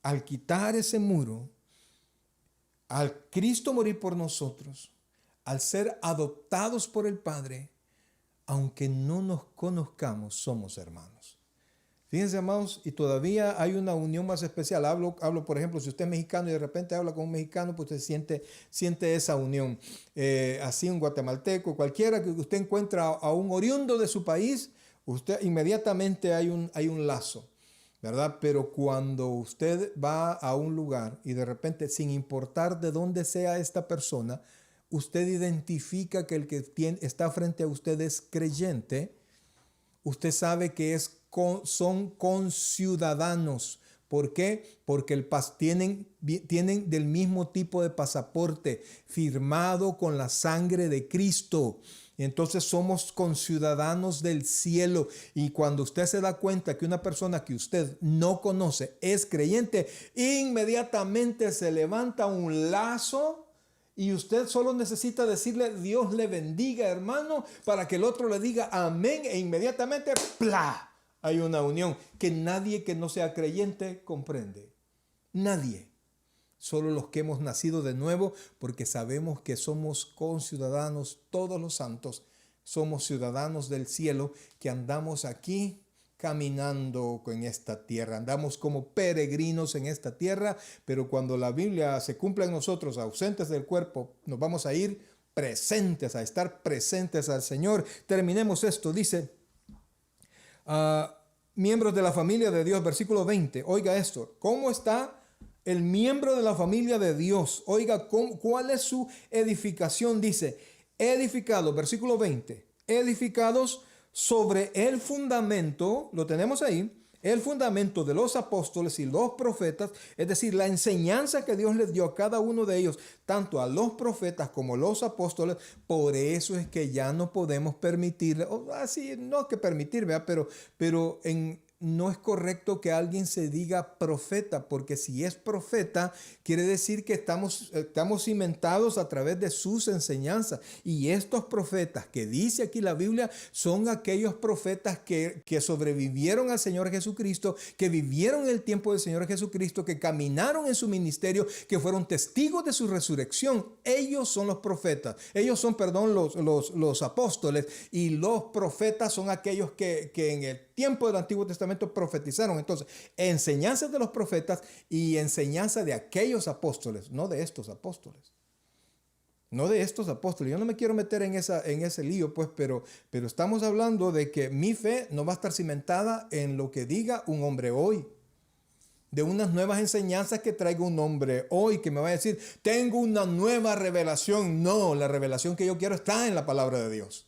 Al quitar ese muro, al Cristo morir por nosotros, al ser adoptados por el Padre, aunque no nos conozcamos, somos hermanos. Fíjense, hermanos, y todavía hay una unión más especial. Hablo, por ejemplo, si usted es mexicano y de repente habla con un mexicano, pues usted siente esa unión. Así un guatemalteco, cualquiera que usted encuentra a un oriundo de su país, usted inmediatamente hay un lazo, ¿verdad? Pero cuando usted va a un lugar y de repente, sin importar de dónde sea esta persona, usted identifica que el que está frente a usted es creyente, usted sabe que es son conciudadanos. ¿Por qué? Porque tienen del mismo tipo de pasaporte firmado con la sangre de Cristo. Entonces somos conciudadanos del cielo. Y cuando usted se da cuenta que una persona que usted no conoce es creyente, inmediatamente se levanta un lazo y usted solo necesita decirle Dios le bendiga, hermano, para que el otro le diga amén e inmediatamente ¡plá! Hay una unión que nadie que no sea creyente comprende. Nadie. Solo los que hemos nacido de nuevo, porque sabemos que somos conciudadanos, todos los santos, somos ciudadanos del cielo, que andamos aquí caminando en esta tierra. Andamos como peregrinos en esta tierra, pero cuando la Biblia se cumpla en nosotros, ausentes del cuerpo, nos vamos a ir presentes, a estar presentes al Señor. Terminemos esto, dice... miembros de la familia de Dios, versículo 20. Oiga esto, ¿cómo está el miembro de la familia de Dios? Oiga, ¿cuál es su edificación? Dice, edificados, versículo 20, edificados sobre el fundamento, lo tenemos ahí, el fundamento de los apóstoles y los profetas, es decir, la enseñanza que Dios les dio a cada uno de ellos, tanto a los profetas como a los apóstoles. Por eso es que ya no podemos permitir, así no que permitir, ¿verdad? Pero no es correcto que alguien se diga profeta, porque si es profeta, quiere decir que estamos cimentados a través de sus enseñanzas. Y estos profetas que dice aquí la Biblia son aquellos profetas que sobrevivieron al Señor Jesucristo, que vivieron el tiempo del Señor Jesucristo, que caminaron en su ministerio, que fueron testigos de su resurrección. Ellos son los profetas. Ellos son, los apóstoles, y los profetas son aquellos que en el tiempo del Antiguo Testamento profetizaron. Entonces, enseñanzas de los profetas y enseñanza de aquellos apóstoles, no de estos apóstoles. No de estos apóstoles. Yo no me quiero meter en ese lío, pues, pero estamos hablando de que mi fe no va a estar cimentada en lo que diga un hombre hoy. De unas nuevas enseñanzas que traiga un hombre hoy, que me va a decir, tengo una nueva revelación. No, la revelación que yo quiero está en la palabra de Dios.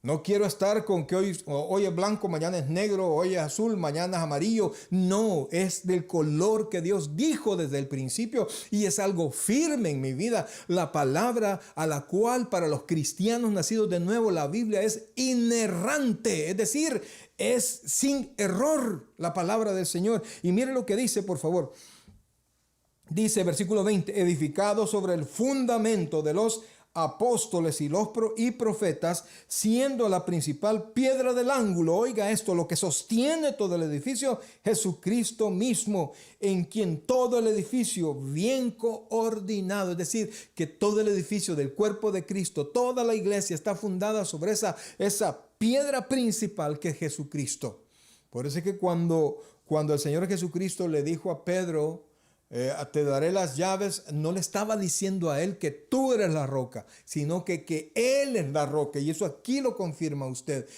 No quiero estar con que hoy es blanco, mañana es negro, hoy es azul, mañana es amarillo. No, es del color que Dios dijo desde el principio y es algo firme en mi vida. La palabra a la cual para los cristianos nacidos de nuevo la Biblia es inerrante, es decir, es sin error la palabra del Señor. Y mire lo que dice, por favor. Dice versículo 20, edificado sobre el fundamento de los apóstoles y profetas, siendo la principal piedra del ángulo. Oiga esto, lo que sostiene todo el edificio, Jesucristo mismo, en quien todo el edificio bien coordinado, es decir, que todo el edificio del cuerpo de Cristo, toda la iglesia está fundada sobre esa piedra principal que es Jesucristo. Por eso es que cuando el Señor Jesucristo le dijo a Pedro, te daré las llaves, no le estaba diciendo a él que tú eres la roca, sino que él es la roca. Y eso aquí lo confirma usted.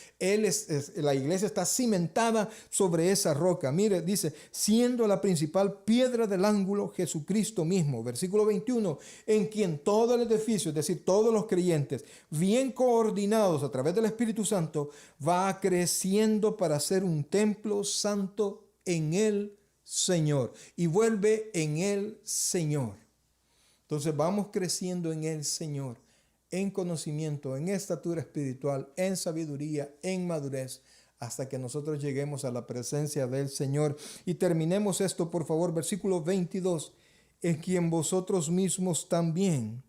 La iglesia está cimentada sobre esa roca. Mire, dice, siendo la principal piedra del ángulo Jesucristo mismo. Versículo 21, en quien todo el edificio, es decir, todos los creyentes, bien coordinados a través del Espíritu Santo, va creciendo para ser un templo santo en él, Señor, y vuelve en el Señor. Entonces vamos creciendo en el Señor, en conocimiento, en estatura espiritual, en sabiduría, en madurez, hasta que nosotros lleguemos a la presencia del Señor. Y terminemos esto, por favor, versículo 22, en quien vosotros mismos también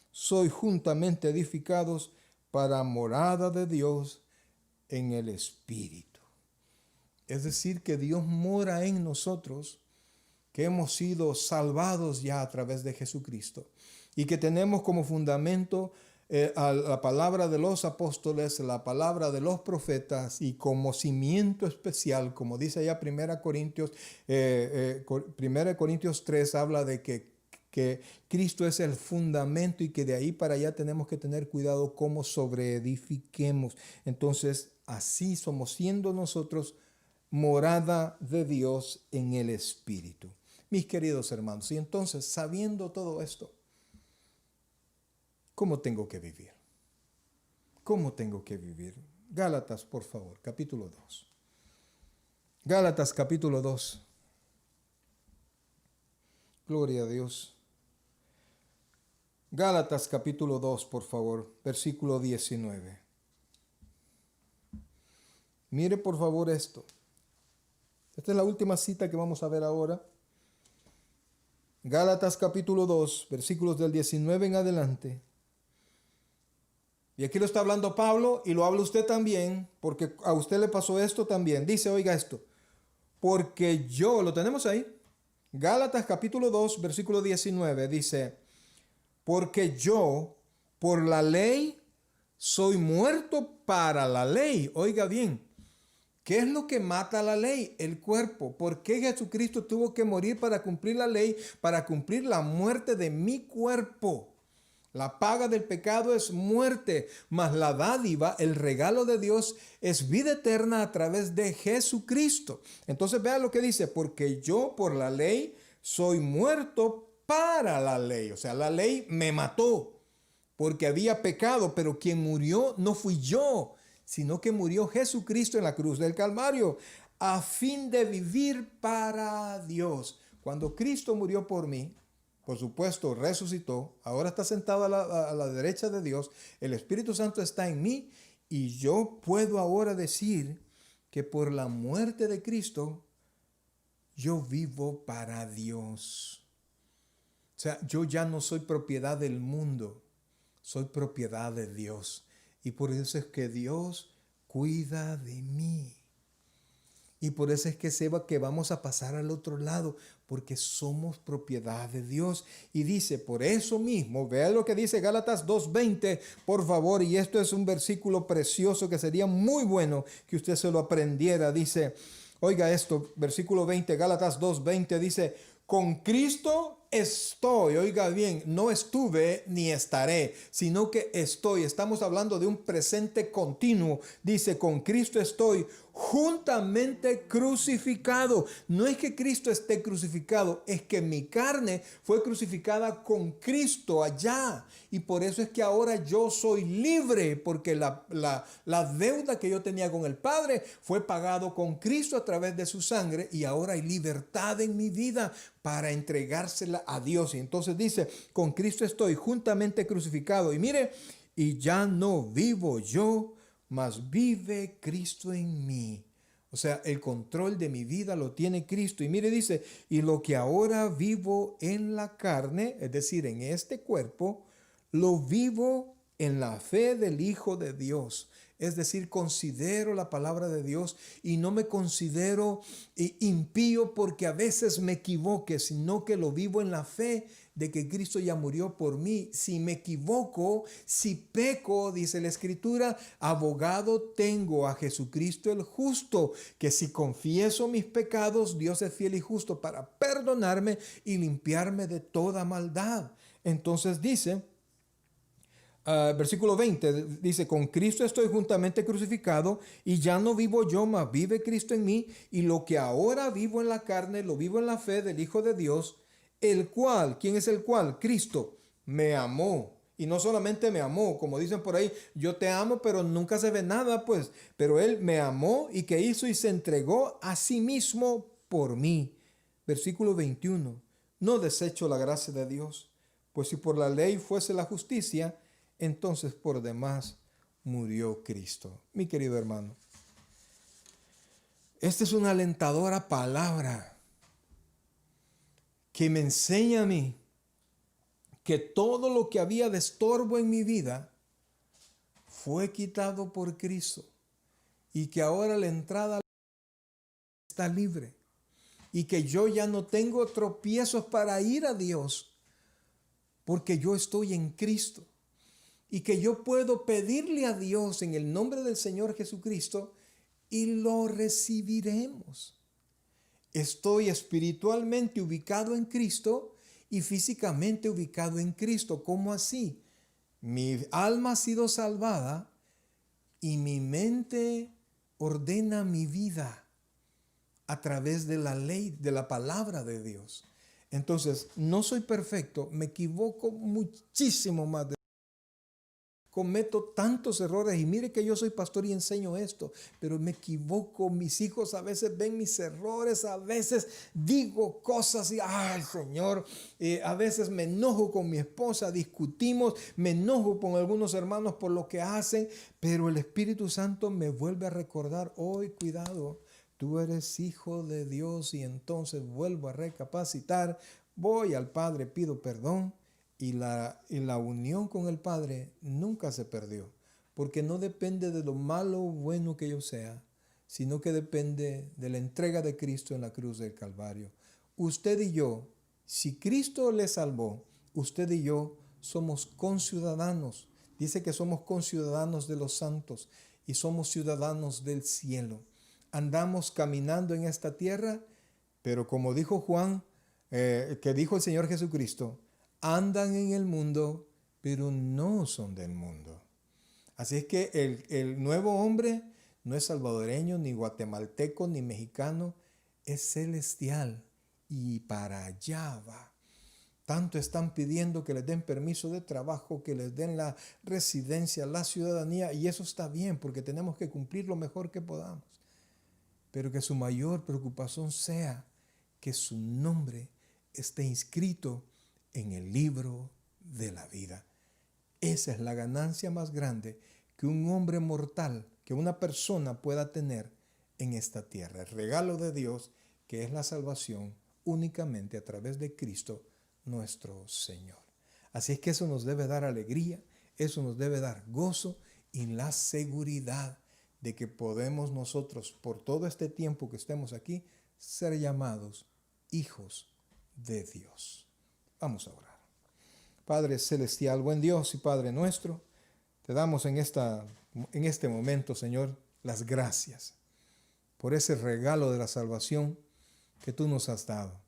sois juntamente edificados para morada de Dios en el Espíritu. Es decir, que Dios mora en nosotros, que hemos sido salvados ya a través de Jesucristo y que tenemos como fundamento a la palabra de los apóstoles, la palabra de los profetas y como cimiento especial, como dice allá 1 Corintios 3 habla de que Cristo es el fundamento y que de ahí para allá tenemos que tener cuidado cómo sobreedifiquemos. Entonces, así somos siendo nosotros morada de Dios en el Espíritu. Mis queridos hermanos, y entonces, sabiendo todo esto, ¿cómo tengo que vivir? ¿Cómo tengo que vivir? Gálatas, por favor, capítulo 2. Gálatas capítulo 2. Gloria a Dios. Gálatas capítulo 2, por favor, versículo 19. Mire por favor esto. Esta es la última cita que vamos a ver ahora. Gálatas capítulo 2, versículos del 19 en adelante. Y aquí lo está hablando Pablo y lo habla usted también, porque a usted le pasó esto también. Dice, oiga esto, porque yo, lo tenemos ahí. Gálatas capítulo 2, versículo 19 dice, porque yo por la ley soy muerto para la ley. Oiga bien, ¿qué es lo que mata la ley? El cuerpo. ¿Por qué Jesucristo tuvo que morir para cumplir la ley? Para cumplir la muerte de mi cuerpo. La paga del pecado es muerte, mas la dádiva, el regalo de Dios, es vida eterna a través de Jesucristo. Entonces vea lo que dice, porque yo por la ley soy muerto para la ley. O sea, la ley me mató porque había pecado, pero quien murió no fui yo, sino que murió Jesucristo en la cruz del Calvario, a fin de vivir para Dios. Cuando Cristo murió por mí, por supuesto, resucitó, ahora está sentado a la derecha de Dios, el Espíritu Santo está en mí y yo puedo ahora decir que por la muerte de Cristo, yo vivo para Dios. O sea, yo ya no soy propiedad del mundo, soy propiedad de Dios. Y por eso es que Dios cuida de mí. Y por eso es que vamos a pasar al otro lado, porque somos propiedad de Dios. Y dice, por eso mismo, vea lo que dice Gálatas 2:20, por favor, y esto es un versículo precioso que sería muy bueno que usted se lo aprendiera. Dice, oiga esto, versículo 20, Gálatas 2:20 dice, con Cristo estoy, oiga bien, no estuve ni estaré, sino que estoy. Estamos hablando de un presente continuo. Dice, con Cristo estoy juntamente crucificado. No es que Cristo esté crucificado, es que mi carne fue crucificada con Cristo allá. Y por eso es que ahora yo soy libre, porque la deuda que yo tenía con el Padre fue pagado con Cristo a través de su sangre, y ahora hay libertad en mi vida para entregársela a Dios. Y entonces dice, con Cristo estoy juntamente crucificado. Y mire, y ya no vivo yo, mas vive Cristo en mí. O sea, el control de mi vida lo tiene Cristo. Y mire, dice, y lo que ahora vivo en la carne, es decir, en este cuerpo, lo vivo en la fe del Hijo de Dios. Es decir, considero la palabra de Dios y no me considero impío porque a veces me equivoque, sino que lo vivo en la fe de que Cristo ya murió por mí. Si me equivoco, si peco, dice la Escritura, abogado tengo a Jesucristo el justo, que si confieso mis pecados, Dios es fiel y justo para perdonarme y limpiarme de toda maldad. Entonces dice, versículo 20 dice, con Cristo estoy juntamente crucificado y ya no vivo yo, mas vive Cristo en mí, y lo que ahora vivo en la carne, lo vivo en la fe del Hijo de Dios, el cual, ¿quién es el cual? Cristo me amó. Y no solamente me amó, como dicen por ahí, yo te amo, pero nunca se ve nada, pues, pero Él me amó y que hizo y se entregó a sí mismo por mí. Versículo 21, no desecho la gracia de Dios, pues si por la ley fuese la justicia, entonces por demás murió Cristo. Mi querido hermano, esta es una alentadora palabra que me enseña a mí que todo lo que había de estorbo en mi vida fue quitado por Cristo y que ahora la entrada está libre y que yo ya no tengo tropiezos para ir a Dios porque yo estoy en Cristo. Y que yo puedo pedirle a Dios en el nombre del Señor Jesucristo y lo recibiremos. Estoy espiritualmente ubicado en Cristo y físicamente ubicado en Cristo. ¿Cómo así? Mi alma ha sido salvada y mi mente ordena mi vida a través de la ley, de la palabra de Dios. Entonces, no soy perfecto, me equivoco muchísimo más cometo tantos errores y mire que yo soy pastor y enseño esto, pero me equivoco. Mis hijos a veces ven mis errores, a veces digo cosas y, ay Señor, a veces me enojo con mi esposa, discutimos, me enojo con algunos hermanos por lo que hacen, pero el Espíritu Santo me vuelve a recordar, hoy cuidado, tú eres hijo de Dios, y entonces vuelvo a recapacitar, voy al Padre, pido perdón. Y la unión con el Padre nunca se perdió, porque no depende de lo malo o bueno que yo sea, sino que depende de la entrega de Cristo en la cruz del Calvario. Usted y yo, si Cristo le salvó, usted y yo somos conciudadanos. Dice que somos conciudadanos de los santos y somos ciudadanos del cielo. Andamos caminando en esta tierra, pero como dijo Juan, que dijo el Señor Jesucristo, andan en el mundo, pero no son del mundo. Así es que el nuevo hombre no es salvadoreño, ni guatemalteco, ni mexicano, es celestial y para allá va. Tanto están pidiendo que les den permiso de trabajo, que les den la residencia, la ciudadanía, y eso está bien porque tenemos que cumplir lo mejor que podamos. Pero que su mayor preocupación sea que su nombre esté inscrito en el libro de la vida. Esa es la ganancia más grande que un hombre mortal, que una persona pueda tener en esta tierra. El regalo de Dios, que es la salvación únicamente a través de Cristo nuestro Señor. Así es que eso nos debe dar alegría, eso nos debe dar gozo y la seguridad de que podemos nosotros, por todo este tiempo que estemos aquí, ser llamados hijos de Dios. Vamos a orar. Padre celestial, buen Dios y Padre nuestro, te damos en este momento, Señor, las gracias por ese regalo de la salvación que tú nos has dado.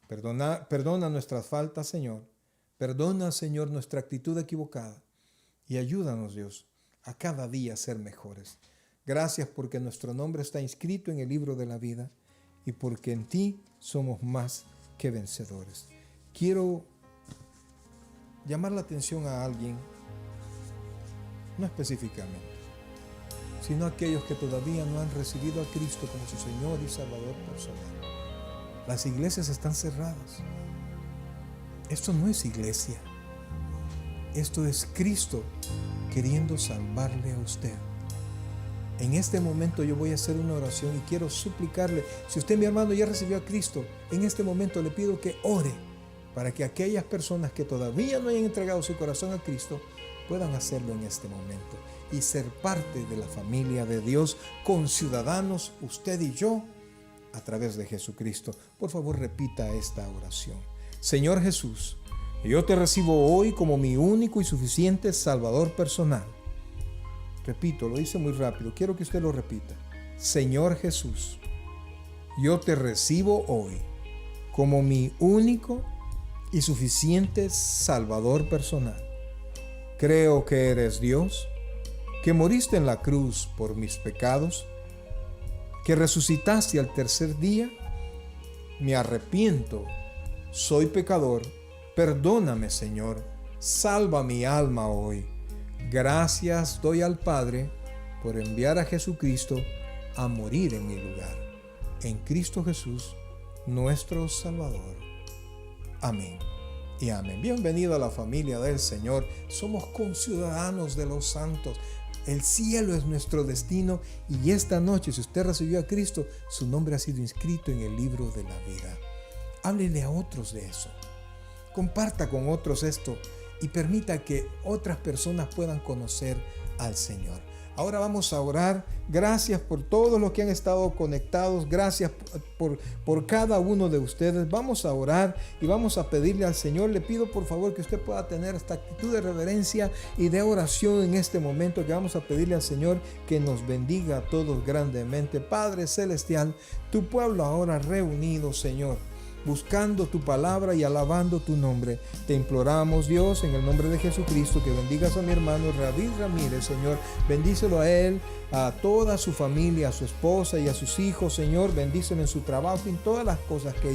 Perdona nuestras faltas, Señor. Perdona, Señor, nuestra actitud equivocada. Y ayúdanos, Dios, a cada día ser mejores. Gracias porque nuestro nombre está inscrito en el libro de la vida y porque en ti somos más que vencedores. Quiero llamar la atención a alguien, no específicamente, sino a aquellos que todavía no han recibido a Cristo como su Señor y Salvador personal. Las iglesias están cerradas. Esto no es iglesia. Esto es Cristo queriendo salvarle a usted. En este momento yo voy a hacer una oración y quiero suplicarle, si usted, mi hermano, ya recibió a Cristo, en este momento le pido que ore para que aquellas personas que todavía no hayan entregado su corazón a Cristo puedan hacerlo en este momento y ser parte de la familia de Dios, conciudadanos, usted y yo, a través de Jesucristo. Por favor, repita esta oración. Señor Jesús, yo te recibo hoy como mi único y suficiente Salvador personal. Repito, lo hice muy rápido, quiero que usted lo repita. Señor Jesús, yo te recibo hoy como mi único y suficiente Salvador personal. Creo que eres Dios, que moriste en la cruz por mis pecados, que resucitaste al tercer día. Me arrepiento, soy pecador, perdóname, Señor, salva mi alma hoy. Gracias doy al Padre por enviar a Jesucristo a morir en mi lugar. En Cristo Jesús, nuestro Salvador. Amén y amén. Bienvenido a la familia del Señor. Somos conciudadanos de los santos. El cielo es nuestro destino y esta noche, si usted recibió a Cristo, su nombre ha sido inscrito en el libro de la vida. Háblele a otros de eso. Comparta con otros esto y permita que otras personas puedan conocer al Señor. Ahora vamos a orar. Gracias por todos los que han estado conectados. Gracias por cada uno de ustedes. Vamos a orar y vamos a pedirle al Señor. Le pido por favor que usted pueda tener esta actitud de reverencia y de oración en este momento, que vamos a pedirle al Señor que nos bendiga a todos grandemente. Padre celestial, tu pueblo ahora reunido, Señor, buscando tu palabra y alabando tu nombre. Te imploramos, Dios, en el nombre de Jesucristo, que bendigas a mi hermano David Ramírez, Señor. Bendícelo a él, a toda su familia, a su esposa y a sus hijos, Señor. Bendícelo en su trabajo y en todas las cosas que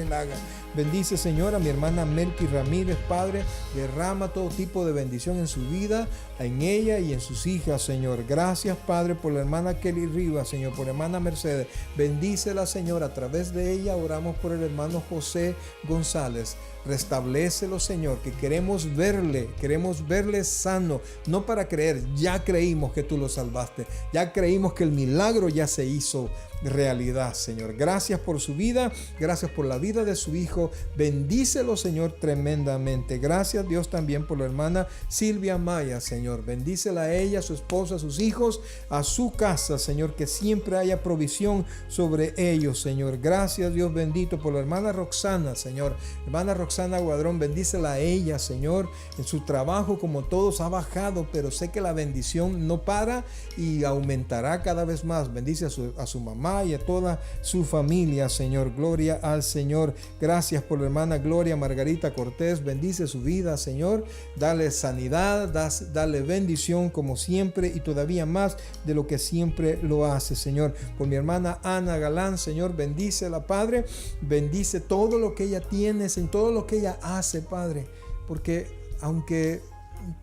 él haga. Bendice, Señor, a mi hermana Melqui Ramírez, Padre. Derrama todo tipo de bendición en su vida, en ella y en sus hijas, Señor. Gracias, Padre, por la hermana Kelly Rivas, Señor, por la hermana Mercedes. Bendícela, Señor. A través de ella oramos por el hermano José González. Restablécelo, Señor, que queremos verle sano, no para creer, ya creímos que tú lo salvaste, ya creímos que el milagro ya se hizo realidad, Señor. Gracias por su vida, gracias por la vida de su hijo, bendícelo, Señor, tremendamente. Gracias, Dios, también por la hermana Silvia Maya, Señor. Bendícela a ella, a su esposa, a sus hijos, a su casa, Señor, que siempre haya provisión sobre ellos, Señor. Gracias, Dios bendito, por la hermana Roxana, Señor. Hermana Roxana Guadrón, bendícela a ella, Señor. En su trabajo, como todos, ha bajado, pero sé que la bendición no para y aumentará cada vez más. Bendice a su mamá y a toda su familia, Señor. Gloria al Señor. Gracias por la hermana Gloria Margarita Cortés. Bendice su vida, Señor. Dale sanidad, dale bendición como siempre y todavía más de lo que siempre lo hace, Señor. Por mi hermana Ana Galán, Señor, bendícela, Padre. Bendice todo lo que ella tiene, en todo lo que ella hace, Padre. Porque aunque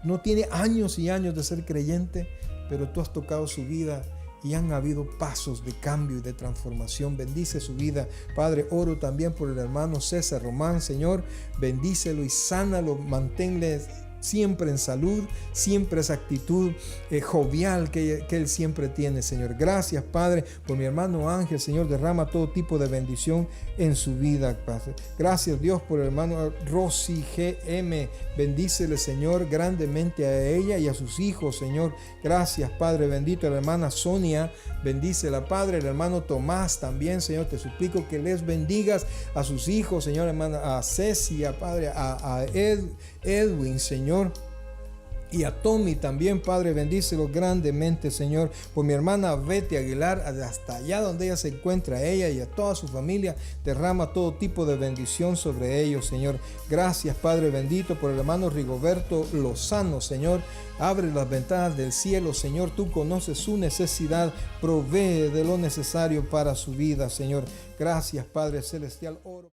no tiene años y años de ser creyente, pero tú has tocado su vida y han habido pasos de cambio y de transformación. Bendice su vida, Padre. Oro también por el hermano César Román, Señor. Bendícelo y sánalo, manténle siempre en salud, siempre esa actitud jovial que él siempre tiene, Señor. Gracias, Padre, por mi hermano Ángel, Señor. Derrama todo tipo de bendición en su vida, Padre. Gracias, Dios, por el hermano Rosy GM. Bendícele, Señor, grandemente a ella y a sus hijos, Señor. Gracias, Padre bendito. A la hermana Sonia, bendícela, Padre. El hermano Tomás también, Señor. Te suplico que les bendigas a sus hijos, Señor. Hermana, a Cecia, Padre, a Edwin, Señor. Y a Tommy también, Padre, bendícelo grandemente, Señor. Por mi hermana Betty Aguilar, hasta allá donde ella se encuentra, ella y a toda su familia, derrama todo tipo de bendición sobre ellos, Señor. Gracias, Padre bendito, por el hermano Rigoberto Lozano, Señor. Abre las ventanas del cielo, Señor. Tú conoces su necesidad. Provee de lo necesario para su vida, Señor. Gracias, Padre celestial. Oro.